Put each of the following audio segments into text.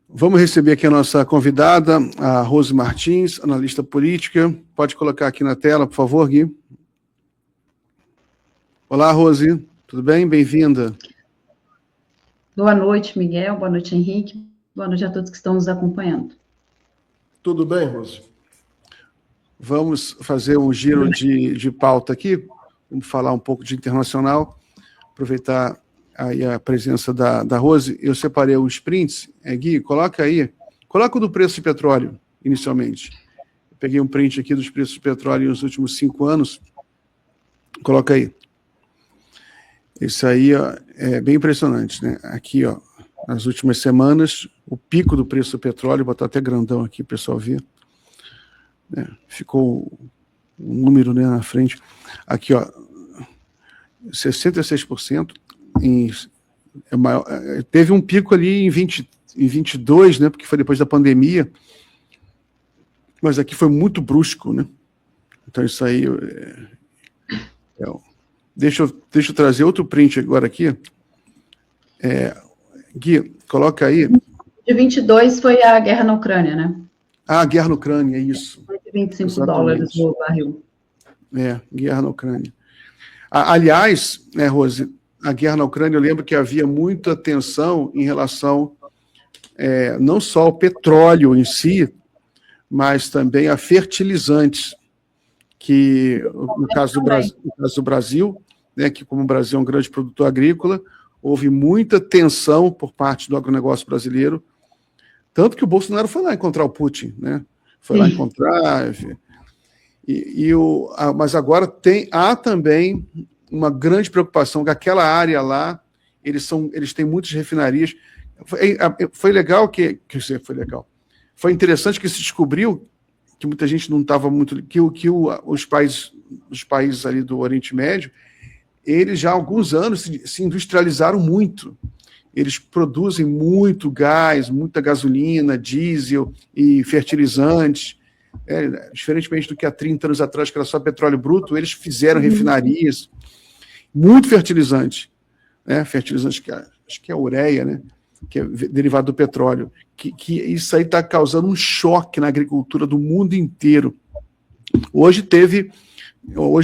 Vamos receber aqui a nossa convidada, a Rose Martins, analista política. Pode colocar aqui na tela, por favor, Gui. Olá, Rose. Tudo bem? Bem-vinda. Boa noite, Miguel. Boa noite, Henrique. Boa noite a todos que estão nos acompanhando. Tudo bem, Rose? Vamos fazer um giro de pauta aqui. Vamos falar um pouco de internacional. Aproveitar aí a presença da Rose. Eu separei os prints. Gui, coloca aí. Coloca o do preço de petróleo, inicialmente. Eu peguei um print aqui dos preços de petróleo nos últimos 5 anos. Coloca aí. Isso aí ó, é bem impressionante, né? Aqui, ó, nas últimas semanas, o pico do preço do petróleo, vou botar até grandão aqui, o pessoal ver. Ficou um número, né, na frente. Aqui, ó, 66%. Teve um pico ali em 22, né, porque foi depois da pandemia, mas aqui foi muito brusco, né? Então isso aí deixa eu trazer outro print agora aqui. Gui, coloca aí. De 22 foi a guerra na Ucrânia, né? Ah, a guerra na Ucrânia, é isso. $25 no barril. Guerra na Ucrânia. Aliás, né, Rose, a guerra na Ucrânia, eu lembro que havia muita tensão em relação não só ao petróleo em si, mas também a fertilizantes, que no caso do Brasil, né, que como o Brasil é um grande produtor agrícola, houve muita tensão por parte do agronegócio brasileiro, tanto que o Bolsonaro foi lá encontrar o Putin, né? Foi lá encontrar... Mas agora há também uma grande preocupação que aquela área lá, eles têm muitas refinarias. Foi legal foi legal. Foi interessante que se descobriu que muita gente não estava muito... que os países ali do Oriente Médio, eles já há alguns anos se industrializaram muito. Eles produzem muito gás, muita gasolina, diesel e fertilizantes. Diferentemente do que há 30 anos atrás, que era só petróleo bruto, eles fizeram refinarias, muito fertilizante, né? Fertilizante, acho que é a ureia, né? Que é derivado do petróleo, que isso aí está causando um choque na agricultura do mundo inteiro. Hoje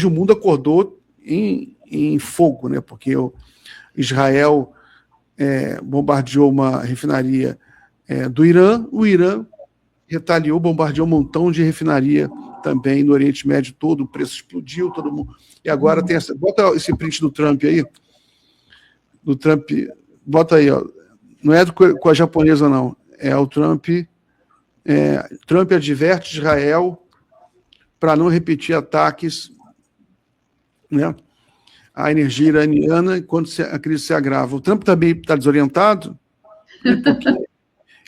o mundo acordou em fogo, né? Porque Israel bombardeou uma refinaria do Irã, o Irã retaliou, bombardeou um montão de refinaria também no Oriente Médio todo, o preço explodiu, todo mundo. E agora tem bota esse print do Trump aí. Do Trump, bota aí, ó. Não é com a japonesa, não. É o Trump. Trump adverte Israel para não repetir ataques, né, à energia iraniana quando a crise se agrava. O Trump também está desorientado, né, porque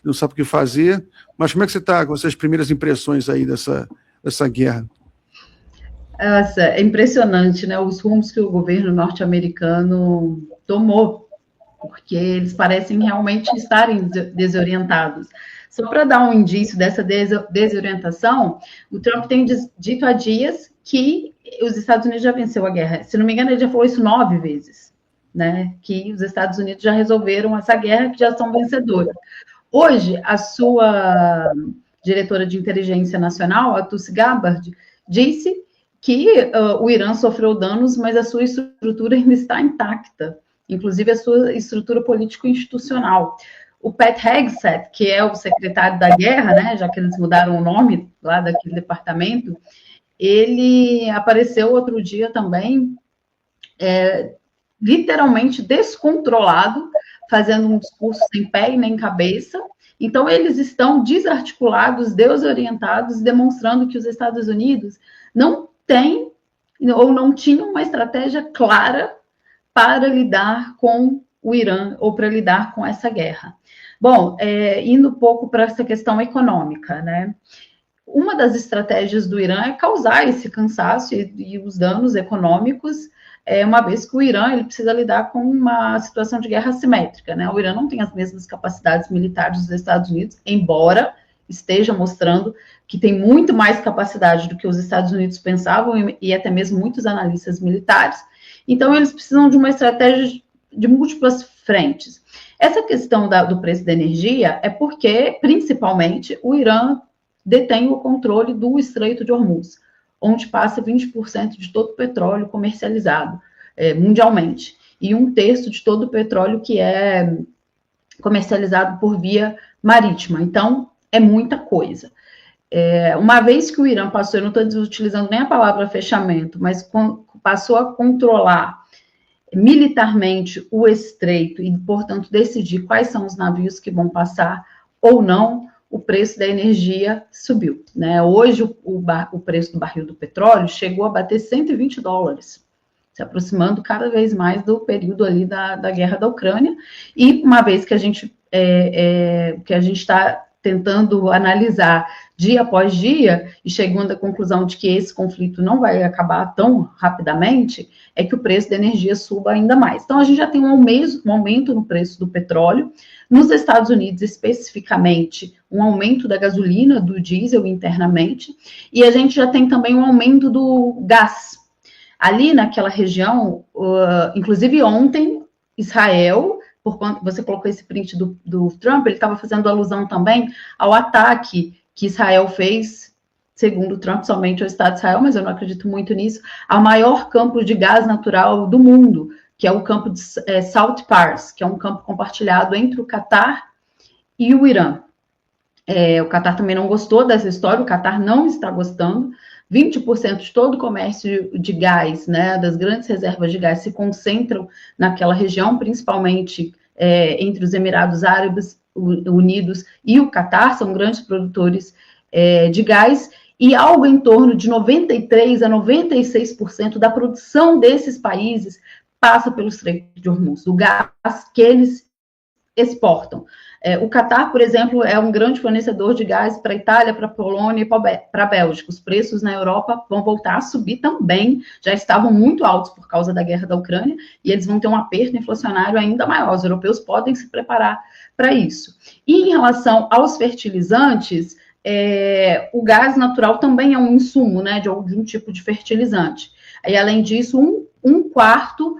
não sabe o que fazer. Mas como é que você está com essas primeiras impressões aí dessa guerra? Nossa, é impressionante, né? Os rumos que o governo norte-americano tomou, porque eles parecem realmente estarem desorientados. Só para dar um indício dessa desorientação, o Trump tem dito há dias que os Estados Unidos já venceu a guerra. Se não me engano, ele já falou isso 9 vezes, né? Que os Estados Unidos já resolveram essa guerra, que já são vencedores. Hoje, a sua diretora de inteligência nacional, a Tulsi Gabbard, disse que o Irã sofreu danos, mas a sua estrutura ainda está intacta, inclusive a sua estrutura político-institucional. O Pat Hegseth, que é o secretário da guerra, né, já que eles mudaram o nome lá daquele departamento, ele apareceu outro dia também, literalmente descontrolado, fazendo um discurso sem pé e nem cabeça. Então, eles estão desarticulados, desorientados, demonstrando que os Estados Unidos não têm ou não tinham uma estratégia clara para lidar com o Irã ou para lidar com essa guerra. Bom, indo um pouco para essa questão econômica, né? Uma das estratégias do Irã é causar esse cansaço e os danos econômicos, uma vez que o Irã ele precisa lidar com uma situação de guerra assimétrica, né? O Irã não tem as mesmas capacidades militares dos Estados Unidos, embora esteja mostrando que tem muito mais capacidade do que os Estados Unidos pensavam e até mesmo muitos analistas militares. Então, eles precisam de uma estratégia de múltiplas frentes. Essa questão do preço da energia é porque, principalmente, o Irã detém o controle do Estreito de Hormuz, onde passa 20% de todo o petróleo comercializado mundialmente, e 1/3 de todo o petróleo que é comercializado por via marítima. Então, é muita coisa. Uma vez que o Irã passou, eu não estou utilizando nem a palavra fechamento, mas passou a controlar militarmente o estreito e, portanto, decidir quais são os navios que vão passar ou não, o preço da energia subiu, né? Hoje, o preço do barril do petróleo chegou a bater $120, se aproximando cada vez mais do período ali da guerra da Ucrânia, e uma vez que a gente está tentando analisar dia após dia e chegando à conclusão de que esse conflito não vai acabar tão rapidamente, é que o preço da energia suba ainda mais. Então, a gente já tem um aumento no preço do petróleo. Nos Estados Unidos, especificamente, um aumento da gasolina, do diesel internamente, e a gente já tem também um aumento do gás. Ali naquela região, inclusive ontem, Israel, por quanto você colocou esse print do Trump, ele estava fazendo alusão também ao ataque que Israel fez, segundo Trump, somente ao Estado de Israel, mas eu não acredito muito nisso, ao maior campo de gás natural do mundo, que é o campo de Salt Pars, que é um campo compartilhado entre o Catar e o Irã. O Catar também não gostou dessa história, o Catar não está gostando. 20% de todo o comércio de gás, né, das grandes reservas de gás, se concentram naquela região, principalmente entre os Emirados Árabes Unidos e o Catar, são grandes produtores de gás, e algo em torno de 93% a 96% da produção desses países passa pelo Estreito de Hormuz, o gás que eles exportam. O Catar, por exemplo, é um grande fornecedor de gás para a Itália, para a Polônia e para a Bélgica. Os preços na Europa vão voltar a subir também, já estavam muito altos por causa da guerra da Ucrânia, e eles vão ter um aperto inflacionário ainda maior. Os europeus podem se preparar para isso. E em relação aos fertilizantes, o gás natural também é um insumo, né, de algum tipo de fertilizante. E, além disso, um quarto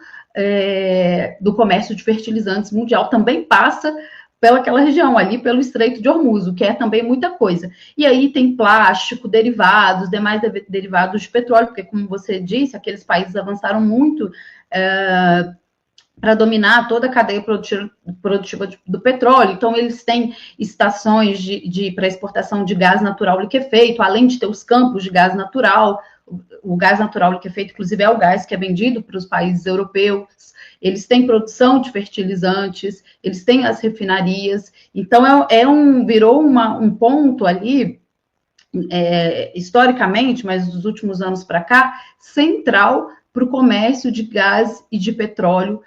do comércio de fertilizantes mundial também passa pelaquela região ali, pelo Estreito de Hormuz, o que é também muita coisa. E aí tem plástico, derivados, demais derivados de petróleo, porque, como você disse, aqueles países avançaram muito para dominar toda a cadeia produtiva do petróleo. Então, eles têm estações para exportação de gás natural liquefeito, além de ter os campos de gás natural. O gás natural liquefeito, inclusive, é o gás que é vendido para os países europeus. Eles têm produção de fertilizantes, eles têm as refinarias. Então, virou um ponto ali, historicamente, mas dos últimos anos para cá, central para o comércio de gás e de petróleo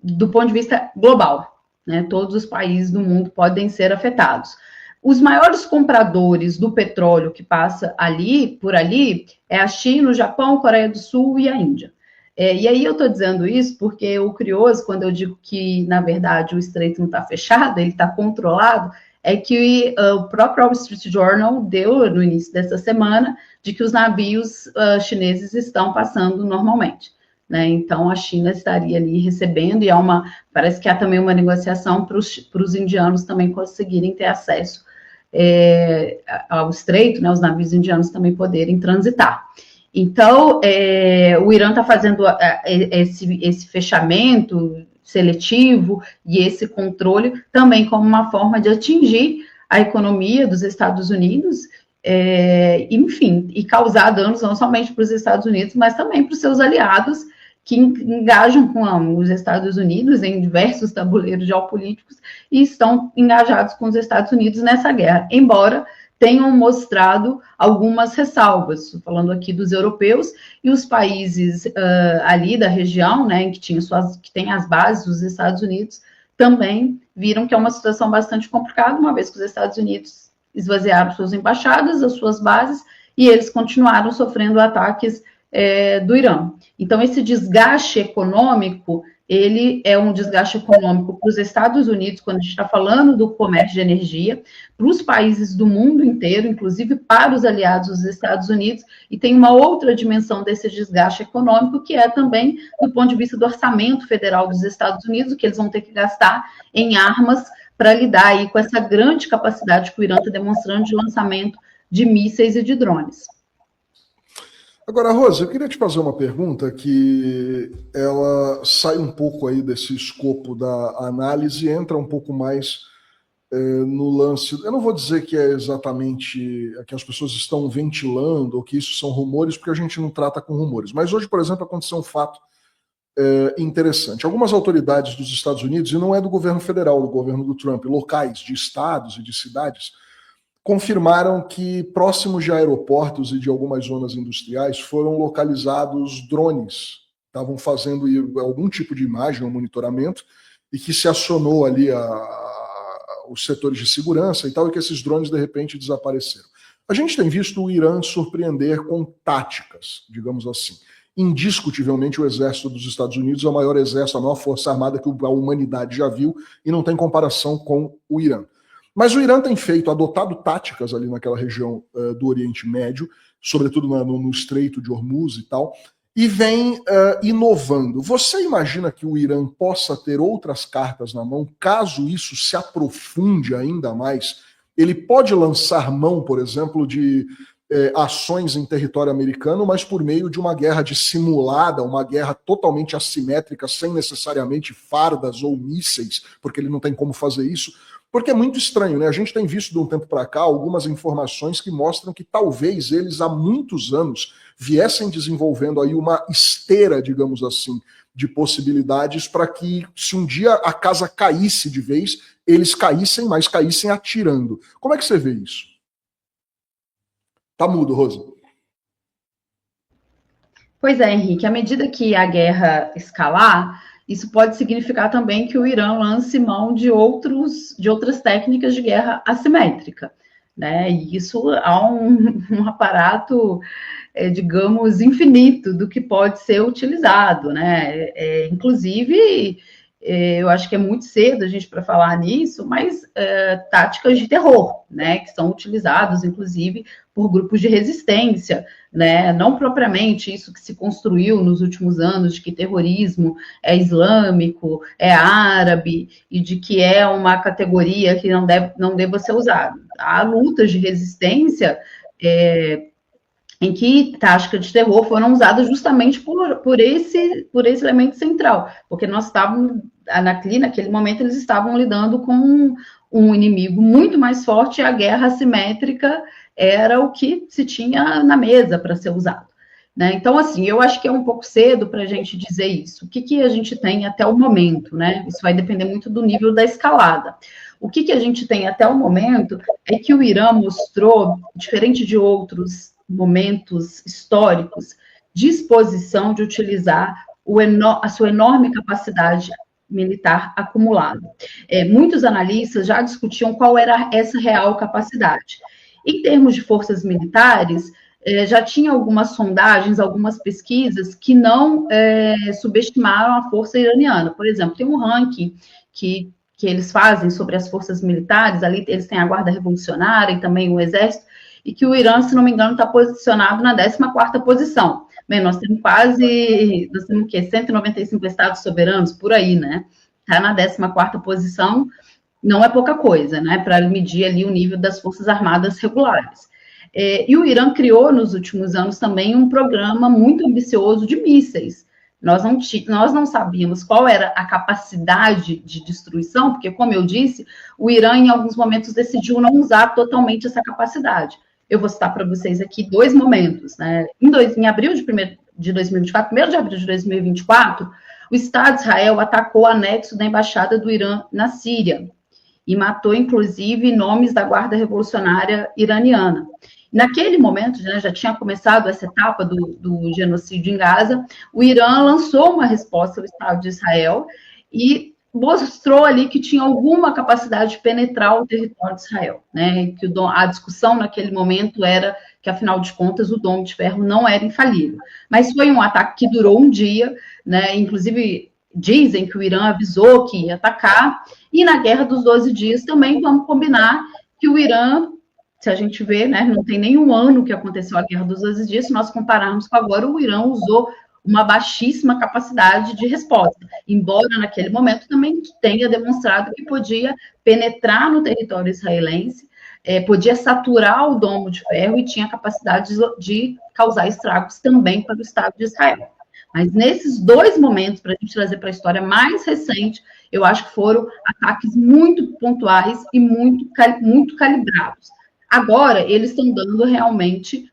do ponto de vista global, né? Todos os países do mundo podem ser afetados. Os maiores compradores do petróleo que passa por ali, é a China, o Japão, a Coreia do Sul e a Índia. E aí eu estou dizendo isso porque o curioso, quando eu digo que, na verdade, o estreito não está fechado, ele está controlado, é que o próprio Wall Street Journal deu, no início dessa semana, de que os navios chineses estão passando normalmente, né? Então, a China estaria ali recebendo, e parece que há também uma negociação para os indianos também conseguirem ter acesso ao estreito, né? Os navios indianos também poderem transitar. Então, o Irã está fazendo esse fechamento seletivo e esse controle também como uma forma de atingir a economia dos Estados Unidos, enfim, e causar danos não somente para os Estados Unidos, mas também para os seus aliados que engajam com os Estados Unidos em diversos tabuleiros geopolíticos e estão engajados com os Estados Unidos nessa guerra, embora tenham mostrado algumas ressalvas, falando aqui dos europeus e os países ali da região, né, que tem as bases dos Estados Unidos, também viram que é uma situação bastante complicada, uma vez que os Estados Unidos esvaziaram suas embaixadas, as suas bases, e eles continuaram sofrendo ataques do Irã. Então, esse desgaste econômico ele é um desgaste econômico para os Estados Unidos, quando a gente está falando do comércio de energia, para os países do mundo inteiro, inclusive para os aliados dos Estados Unidos, e tem uma outra dimensão desse desgaste econômico, que é também do ponto de vista do orçamento federal dos Estados Unidos, que eles vão ter que gastar em armas para lidar aí com essa grande capacidade que o Irã está demonstrando de lançamento de mísseis e de drones. Agora, Rosa, eu queria te fazer uma pergunta que ela sai um pouco aí desse escopo da análise e entra um pouco mais no lance. Eu não vou dizer que é exatamente que as pessoas estão ventilando ou que isso são rumores, porque a gente não trata com rumores. Mas hoje, por exemplo, aconteceu um fato interessante. Algumas autoridades dos Estados Unidos, e não é do governo federal, do governo do Trump, locais de estados e de cidades, confirmaram que próximos de aeroportos e de algumas zonas industriais foram localizados drones. Estavam fazendo algum tipo de imagem ou monitoramento e que se acionou ali os setores de segurança e tal, e que esses drones de repente desapareceram. A gente tem visto o Irã surpreender com táticas, digamos assim. Indiscutivelmente o exército dos Estados Unidos é o maior exército, a maior força armada que a humanidade já viu e não tem comparação com o Irã. Mas o Irã tem adotado táticas ali naquela região do Oriente Médio, sobretudo no Estreito de Hormuz e tal, e vem inovando. Você imagina que o Irã possa ter outras cartas na mão, caso isso se aprofunde ainda mais? Ele pode lançar mão, por exemplo, de ações em território americano, mas por meio de uma guerra dissimulada, uma guerra totalmente assimétrica, sem necessariamente fardas ou mísseis, porque ele não tem como fazer isso. Porque é muito estranho, né? A gente tem visto de um tempo para cá algumas informações que mostram que talvez eles há muitos anos viessem desenvolvendo aí uma esteira, digamos assim, de possibilidades para que, se um dia a casa caísse de vez, eles caíssem, mas caíssem atirando. Como é que você vê isso? Tá mudo, Rosa. Pois é, Henrique, à medida que a guerra escalar, isso pode significar também que o Irã lance mão de outras técnicas de guerra assimétrica, né? E isso há um aparato, digamos, infinito do que pode ser utilizado, né? Inclusive, eu acho que é muito cedo a gente para falar nisso, mas táticas de terror, né? Que são utilizados, inclusive, por grupos de resistência, né? Não propriamente isso que se construiu nos últimos anos, de que terrorismo é islâmico, é árabe, e de que é uma categoria que não deva ser usada. Há lutas de resistência em que táticas de terror foram usadas justamente por esse elemento central, porque nós estávamos, naquele momento, eles estavam lidando com um inimigo muito mais forte, e a guerra assimétrica era o que se tinha na mesa para ser usado, né? Então, assim, eu acho que é um pouco cedo para a gente dizer isso. O que a gente tem até o momento, né? Isso vai depender muito do nível da escalada. O que a gente tem até o momento é que o Irã mostrou, diferente de outros momentos históricos, disposição de utilizar a sua enorme capacidade militar acumulada. Muitos analistas já discutiam qual era essa real capacidade. Em termos de forças militares, já tinha algumas sondagens, algumas pesquisas que não subestimaram a força iraniana. Por exemplo, tem um ranking que eles fazem sobre as forças militares, ali eles têm a Guarda Revolucionária e também o Exército, e que o Irã, se não me engano, está posicionado na 14ª posição. Bem, nós temos o quê? 195 estados soberanos, por aí, né? Está na 14ª posição, não é pouca coisa, né? Para medir ali o nível das forças armadas regulares. E o Irã criou, nos últimos anos, também um programa muito ambicioso de mísseis. Nós não sabíamos qual era a capacidade de destruição, porque, como eu disse, o Irã, em alguns momentos, decidiu não usar totalmente essa capacidade. Eu vou citar para vocês aqui 2 momentos, né? Em abril de 2024, 1º de abril de 2024, o Estado de Israel atacou o anexo da Embaixada do Irã na Síria e matou, inclusive, nomes da Guarda Revolucionária iraniana. Naquele momento, né, já tinha começado essa etapa do genocídio em Gaza, o Irã lançou uma resposta ao Estado de Israel e mostrou ali que tinha alguma capacidade de penetrar o território de Israel, né? Que a discussão naquele momento era que, afinal de contas, o Dom de Ferro não era infalível. Mas foi um ataque que durou um dia, né? Inclusive, dizem que o Irã avisou que ia atacar, e na Guerra dos 12 Dias também vamos combinar que o Irã, se a gente vê, né, não tem nenhum ano que aconteceu a Guerra dos 12 Dias, se nós compararmos com agora, o Irã usou uma baixíssima capacidade de resposta, embora naquele momento também tenha demonstrado que podia penetrar no território israelense, podia saturar o domo de ferro e tinha capacidade de causar estragos também para o Estado de Israel. Mas nesses dois momentos, para a gente trazer para a história mais recente, eu acho que foram ataques muito pontuais e muito calibrados. Agora, eles estão dando realmente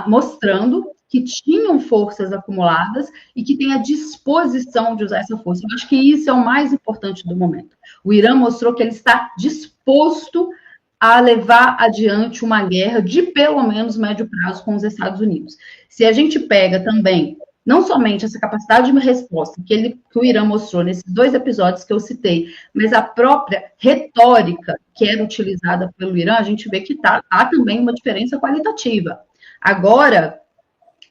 mostrando que tinham forças acumuladas e que têm a disposição de usar essa força. Eu acho que isso é o mais importante do momento. O Irã mostrou que ele está disposto a levar adiante uma guerra de pelo menos médio prazo com os Estados Unidos. Se a gente pega também, não somente essa capacidade de resposta que o Irã mostrou nesses dois episódios que eu citei, mas a própria retórica que era utilizada pelo Irã, a gente vê que há também uma diferença qualitativa. Agora,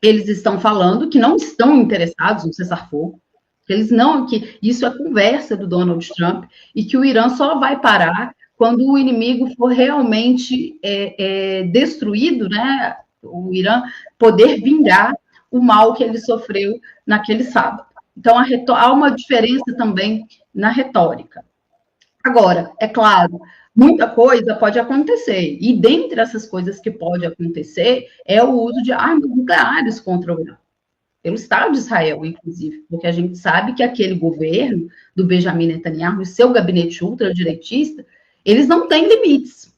eles estão falando que não estão interessados no cessar-fogo, que isso é conversa do Donald Trump, e que o Irã só vai parar quando o inimigo for realmente destruído, né? O Irã poder vingar o mal que ele sofreu naquele sábado. Então, há uma diferença também na retórica. Agora, é claro, muita coisa pode acontecer, e dentre essas coisas que pode acontecer é o uso de armas nucleares contra o Irã, pelo Estado de Israel, inclusive, porque a gente sabe que aquele governo do Benjamin Netanyahu e seu gabinete ultradireitista, eles não têm limites,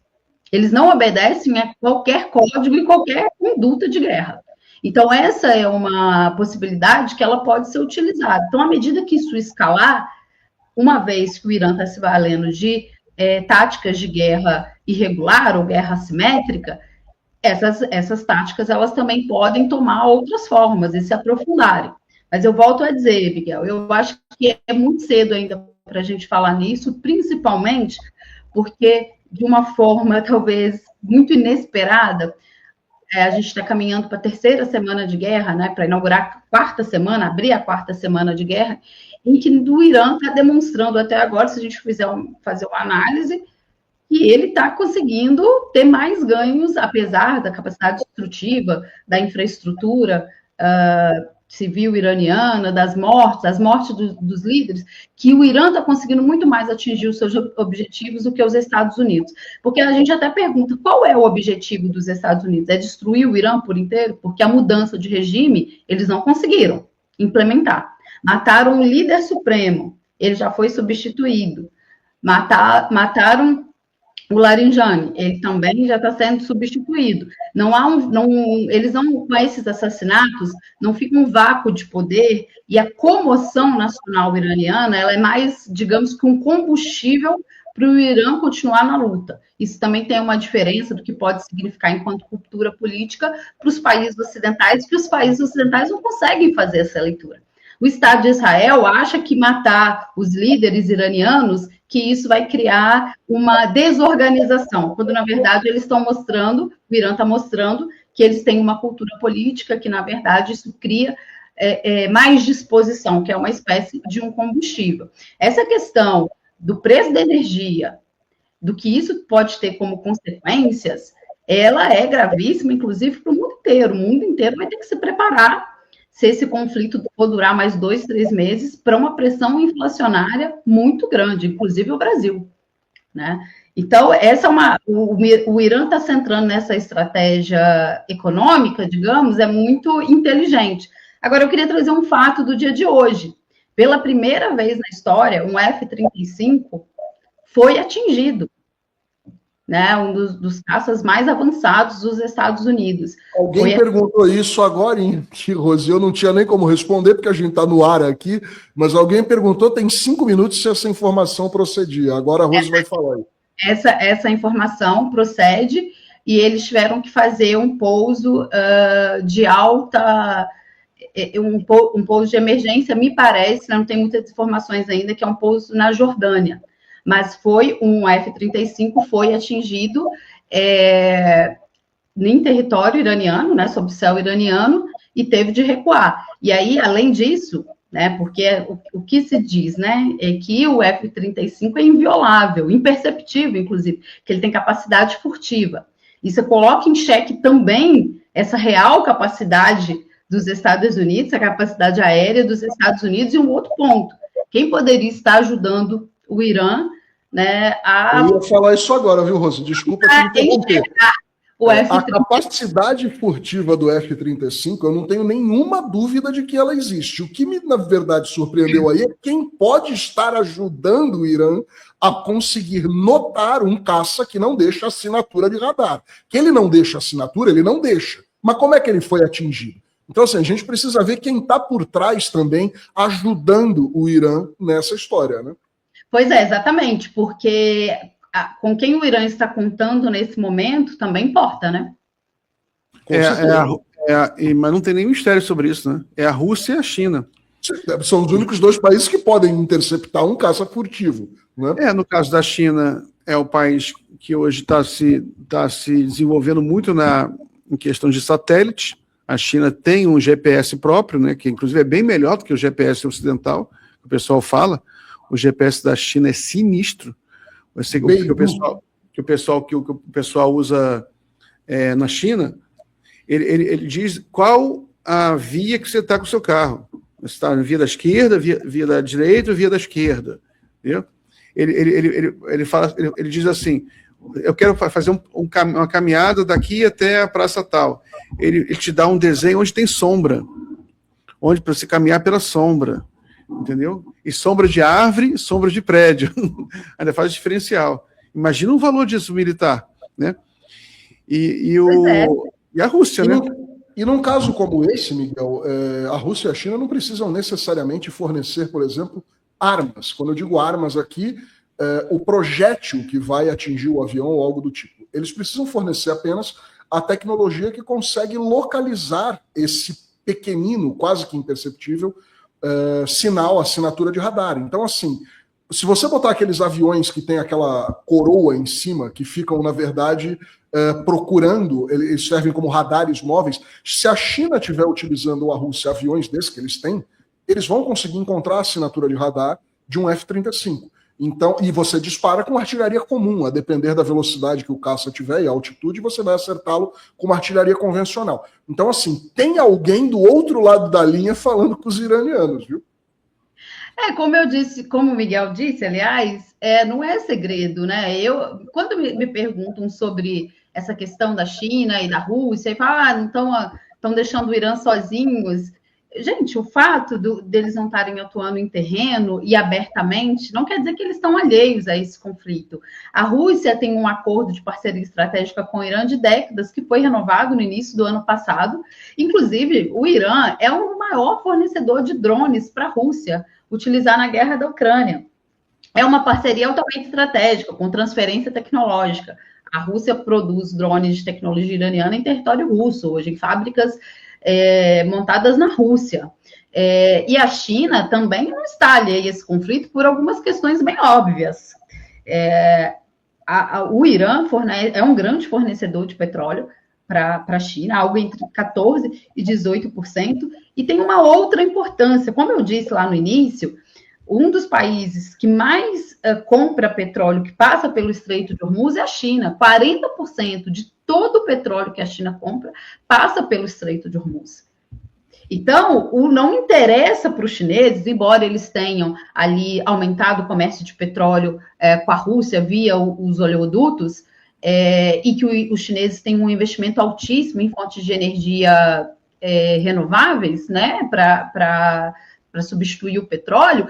eles não obedecem a qualquer código e qualquer conduta de guerra. Então, essa é uma possibilidade que ela pode ser utilizada. Então, à medida que isso escalar, uma vez que o Irã está se valendo de táticas de guerra irregular ou guerra assimétrica, essas táticas elas também podem tomar outras formas e se aprofundarem. Mas eu volto a dizer, Miguel, eu acho que é muito cedo ainda para a gente falar nisso, principalmente porque, de uma forma talvez muito inesperada, a gente está caminhando para a terceira semana de guerra, né, para inaugurar a quarta semana, abrir a quarta semana de guerra, em que o Irã está demonstrando até agora, se a gente fazer uma análise, que ele está conseguindo ter mais ganhos, apesar da capacidade destrutiva, da infraestrutura civil iraniana, das mortes dos líderes, que o Irã está conseguindo muito mais atingir os seus objetivos do que os Estados Unidos. Porque a gente até pergunta, qual é o objetivo dos Estados Unidos? É destruir o Irã por inteiro? Porque a mudança de regime, eles não conseguiram implementar. Mataram o líder supremo, ele já foi substituído. Mataram o Larinjani, ele também já está sendo substituído. Eles não, com esses assassinatos, não fica um vácuo de poder, e a comoção nacional iraniana, ela é mais, digamos que um combustível para o Irã continuar na luta. Isso também tem uma diferença do que pode significar enquanto cultura política para os países ocidentais, que os países ocidentais não conseguem fazer essa leitura. O Estado de Israel acha que matar os líderes iranianos, que isso vai criar uma desorganização, quando, na verdade, eles estão mostrando, o Irã está mostrando, que eles têm uma cultura política, que, na verdade, isso cria mais disposição, que é uma espécie de um combustível. Essa questão do preço da energia, do que isso pode ter como consequências, ela é gravíssima, inclusive, para o mundo inteiro. O mundo inteiro vai ter que se preparar, se esse conflito for durar mais 2, 3 meses, para uma pressão inflacionária muito grande, inclusive o Brasil, né? Então, o Irã está se centrando nessa estratégia econômica, digamos, é muito inteligente. Agora, eu queria trazer um fato do dia de hoje. Pela primeira vez na história, um F-35 foi atingido, né, um dos caças mais avançados dos Estados Unidos. Alguém perguntou isso agora, que Rose, eu não tinha nem como responder, porque a gente está no ar aqui, mas alguém perguntou, tem 5 minutos, se essa informação procedia. Agora a Rose vai falar. Essa informação procede, e eles tiveram que fazer um pouso de alta... Um pouso de emergência, me parece, não tem muitas informações ainda, que é um pouso na Jordânia. Mas foi um F-35, foi atingido em território iraniano, né, sob o céu iraniano, e teve de recuar. E aí, além disso, né? Porque o que se diz, né, é que o F-35 é inviolável, imperceptível, inclusive, que ele tem capacidade furtiva. E você coloca em xeque também essa real capacidade dos Estados Unidos, a capacidade aérea dos Estados Unidos, e um outro ponto. Quem poderia estar ajudando o Irã, né, Eu ia falar isso agora, viu, Rose? Desculpa te interromper. A capacidade furtiva do F-35, eu não tenho nenhuma dúvida de que ela existe. O que me, na verdade, surpreendeu aí é quem pode estar ajudando o Irã a conseguir notar um caça que não deixa assinatura de radar. Que ele não deixa assinatura, ele não deixa. Mas como é que ele foi atingido? Então, assim, a gente precisa ver quem está por trás também ajudando o Irã nessa história, né? Pois é, exatamente, porque com quem o Irã está contando nesse momento também importa, né? Mas não tem nenhum mistério sobre isso, né? É a Rússia e a China. São os únicos dois países que podem interceptar um caça furtivo, né? No caso da China, é o país que hoje está se desenvolvendo muito em questão de satélites. A China tem um GPS próprio, né, que inclusive é bem melhor do que o GPS ocidental, que o pessoal fala. O GPS da China é sinistro. Que o pessoal usa na China, ele diz qual a via que você está com o seu carro. Você está na via da esquerda, via da direita ou via da esquerda. Entendeu? Ele diz assim, eu quero fazer uma caminhada daqui até a praça tal. Ele te dá um desenho onde tem sombra, onde para você caminhar pela sombra, entendeu? E sombra de árvore e sombra de prédio. Ainda faz diferencial. Imagina o valor disso militar, né? E a Rússia, né? E num caso como esse, Miguel, a Rússia e a China não precisam necessariamente fornecer, por exemplo, armas. Quando eu digo armas aqui, o projétil que vai atingir o avião ou algo do tipo. Eles precisam fornecer apenas a tecnologia que consegue localizar esse pequenino, quase que imperceptível, sinal, assinatura de radar. Então, assim, se você botar aqueles aviões que tem aquela coroa em cima, que ficam, na verdade, procurando, eles servem como radares móveis, se a China estiver utilizando, ou a Rússia, aviões desses que eles têm, eles vão conseguir encontrar a assinatura de radar de um F-35. Então, e você dispara com artilharia comum, a depender da velocidade que o caça tiver e a altitude, você vai acertá-lo com uma artilharia convencional. Então, assim, tem alguém do outro lado da linha falando com os iranianos, viu? Como eu disse, como o Miguel disse, aliás, não é segredo, né? Quando me perguntam sobre essa questão da China e da Rússia, e falam, não estão deixando o Irã sozinhos. Gente, o fato deles não estarem atuando em terreno e abertamente não quer dizer que eles estão alheios a esse conflito. A Rússia tem um acordo de parceria estratégica com o Irã de décadas, que foi renovado no início do ano passado. Inclusive, o Irã é o maior fornecedor de drones para a Rússia utilizar na guerra da Ucrânia. É uma parceria altamente estratégica, com transferência tecnológica. A Rússia produz drones de tecnologia iraniana em território russo, hoje em fábricas montadas na Rússia. E a China também não está alheia a esse conflito por algumas questões bem óbvias. O Irã é um grande fornecedor de petróleo para a China, algo entre 14% e 18%, e tem uma outra importância. Como eu disse lá no início, um dos países que mais compra petróleo que passa pelo Estreito de Hormuz é a China. 40% de todo o petróleo que a China compra passa pelo Estreito de Hormuz. Então, não interessa para os chineses, embora eles tenham ali aumentado o comércio de petróleo com a Rússia via os oleodutos, e que os chineses têm um investimento altíssimo em fontes de energia renováveis, né, para substituir o petróleo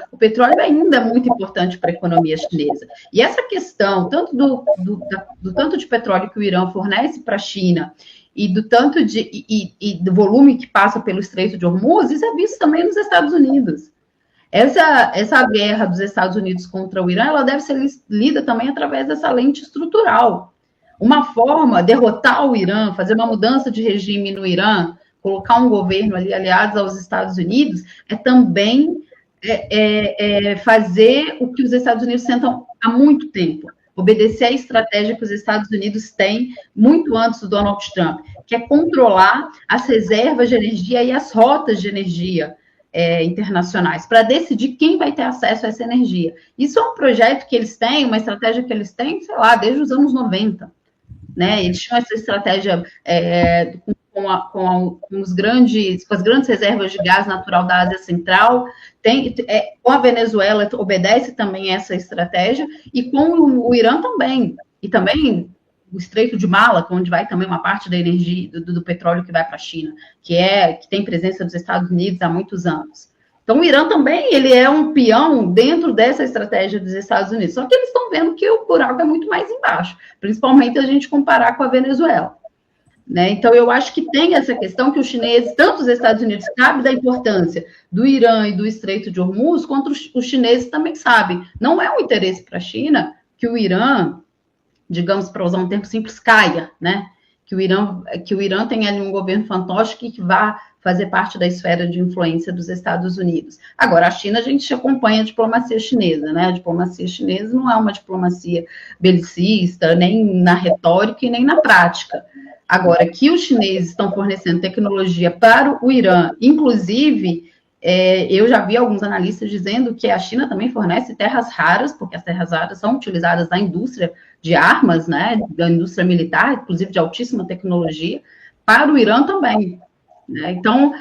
ainda é muito importante para a economia chinesa. E essa questão, tanto do tanto de petróleo que o Irã fornece para a China e do tanto e do volume que passa pelo Estreito de Hormuz, isso é visto também nos Estados Unidos. Essa guerra dos Estados Unidos contra o Irã, ela deve ser lida também através dessa lente estrutural. Uma forma de derrotar o Irã, fazer uma mudança de regime no Irã, colocar um governo ali aliado aos Estados Unidos, também fazer o que os Estados Unidos tentam há muito tempo, obedecer à estratégia que os Estados Unidos têm muito antes do Donald Trump, que é controlar as reservas de energia e as rotas de energia internacionais, para decidir quem vai ter acesso a essa energia. Isso é um projeto que eles têm, uma estratégia que eles têm, sei lá, desde os anos 90. Né? Eles tinham essa estratégia com as grandes reservas de gás natural da Ásia Central, com a Venezuela obedece também essa estratégia, e com o Irã também, e também o Estreito de Malaca, onde vai também uma parte da energia, do petróleo que vai para a China, que tem presença dos Estados Unidos há muitos anos. Então, o Irã também ele é um peão dentro dessa estratégia dos Estados Unidos. Só que eles estão vendo que o buraco é muito mais embaixo, principalmente a gente comparar com a Venezuela. Né? Então, eu acho que tem essa questão que os chineses, tanto os Estados Unidos sabem da importância do Irã e do Estreito de Hormuz, quanto os chineses também sabem. Não é um interesse para a China que o Irã, digamos, para usar um termo simples, caia, né? Que o Irã tenha ali um governo fantoche que vá fazer parte da esfera de influência dos Estados Unidos. Agora, a China, a gente acompanha a diplomacia chinesa, né? A diplomacia chinesa não é uma diplomacia belicista, nem na retórica e nem na prática. Agora, que os chineses estão fornecendo tecnologia para o Irã, inclusive, eu já vi alguns analistas dizendo que a China também fornece terras raras, porque as terras raras são utilizadas na indústria de armas, né, da indústria militar, inclusive de altíssima tecnologia, para o Irã também. Né? Então,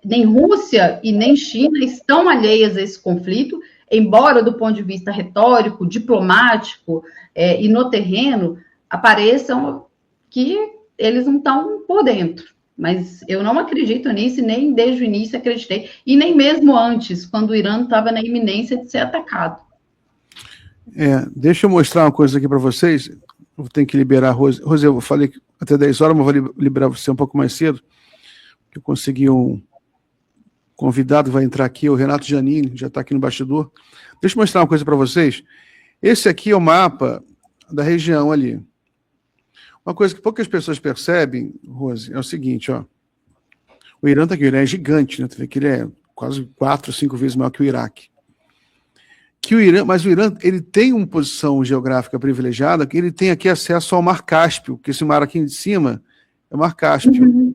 nem Rússia e nem China estão alheias a esse conflito, embora do ponto de vista retórico, diplomático e no terreno, apareçam que eles não estão por dentro. Mas eu não acredito nisso, nem desde o início acreditei, e nem mesmo antes, quando o Irã estava na iminência de ser atacado. Deixa eu mostrar uma coisa aqui para vocês. Eu tenho que liberar a Rose. Rose, eu falei até 10 horas, mas vou liberar você um pouco mais cedo, porque eu consegui um convidado que vai entrar aqui, o Renato Giannini, já está aqui no bastidor. Deixa eu mostrar uma coisa para vocês. Esse aqui é o mapa da região ali. Uma coisa que poucas pessoas percebem, Rose, é o seguinte, ó. O Irã está aqui, o Irã é gigante, né? Tu vê que ele é quase 4, 5 vezes maior que o Iraque. Mas o Irã, ele tem uma posição geográfica privilegiada, que ele tem aqui acesso ao Mar Cáspio, que esse mar aqui em cima é o Mar Cáspio. Uhum.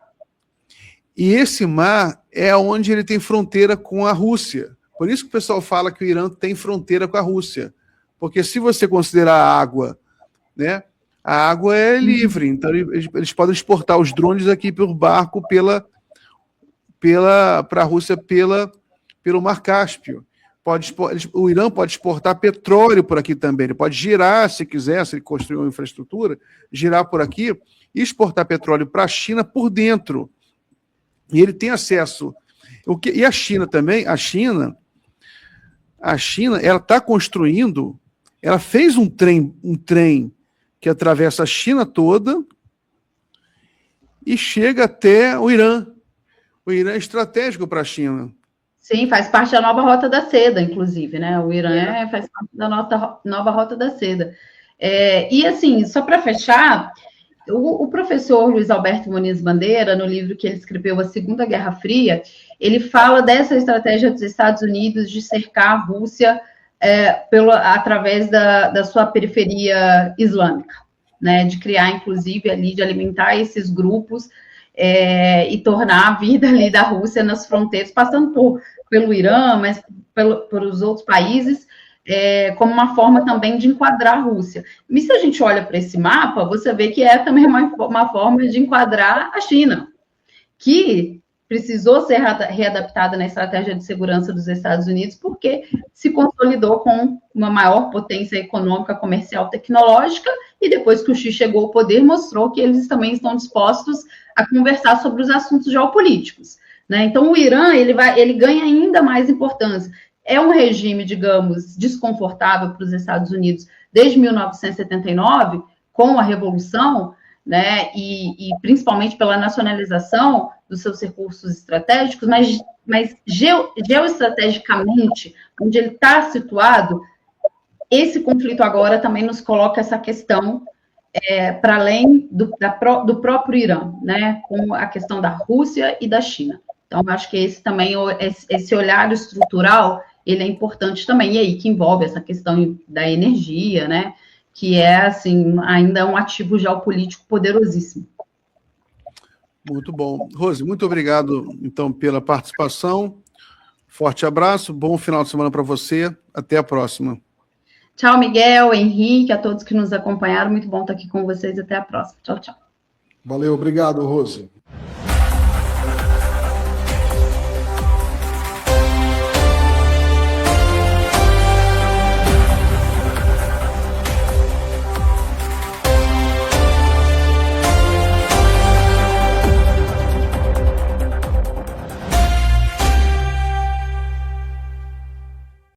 E esse mar é onde ele tem fronteira com a Rússia. Por isso que o pessoal fala que o Irã tem fronteira com a Rússia. Porque se você considerar a água, né? A água é livre, então eles podem exportar os drones aqui pelo barco para a Rússia pelo Mar Cáspio. O Irã pode exportar petróleo por aqui também. Ele pode girar, se quiser, se ele construir uma infraestrutura, girar por aqui e exportar petróleo para a China por dentro. E ele tem acesso. E a China também, a China ela está construindo, ela fez um trem que atravessa a China toda e chega até o Irã. O Irã é estratégico para a China. Sim, faz parte da nova Rota da Seda, inclusive, né? O Irã faz parte da nova Rota da Seda. E, assim, só para fechar, o professor Luiz Alberto Muniz Bandeira, no livro que ele escreveu, A Segunda Guerra Fria, ele fala dessa estratégia dos Estados Unidos de cercar a Rússia através da sua periferia islâmica, né, de criar, inclusive, ali, de alimentar esses grupos e tornar a vida ali da Rússia nas fronteiras, passando pelo Irã, mas pelos outros países, como uma forma também de enquadrar a Rússia. E se a gente olha para esse mapa, você vê que é também uma forma de enquadrar a China, que precisou ser readaptada na estratégia de segurança dos Estados Unidos, porque se consolidou com uma maior potência econômica, comercial, tecnológica, e depois que o Xi chegou ao poder, mostrou que eles também estão dispostos a conversar sobre os assuntos geopolíticos. Né? Então, o Irã ele ganha ainda mais importância. É um regime, digamos, desconfortável para os Estados Unidos desde 1979, com a Revolução, né, e principalmente pela nacionalização dos seus recursos estratégicos, mas geoestrategicamente, onde ele está situado, esse conflito agora também nos coloca essa questão para além do próprio Irã, né, com a questão da Rússia e da China. Então, acho que esse olhar estrutural, ele é importante também, e aí que envolve essa questão da energia, né, que é, assim, ainda um ativo geopolítico poderosíssimo. Muito bom. Rose, muito obrigado, então, pela participação. Forte abraço, bom final de semana para você. Até a próxima. Tchau, Miguel, Henrique, a todos que nos acompanharam. Muito bom estar aqui com vocês. Até a próxima. Tchau, tchau. Valeu, obrigado, Rose.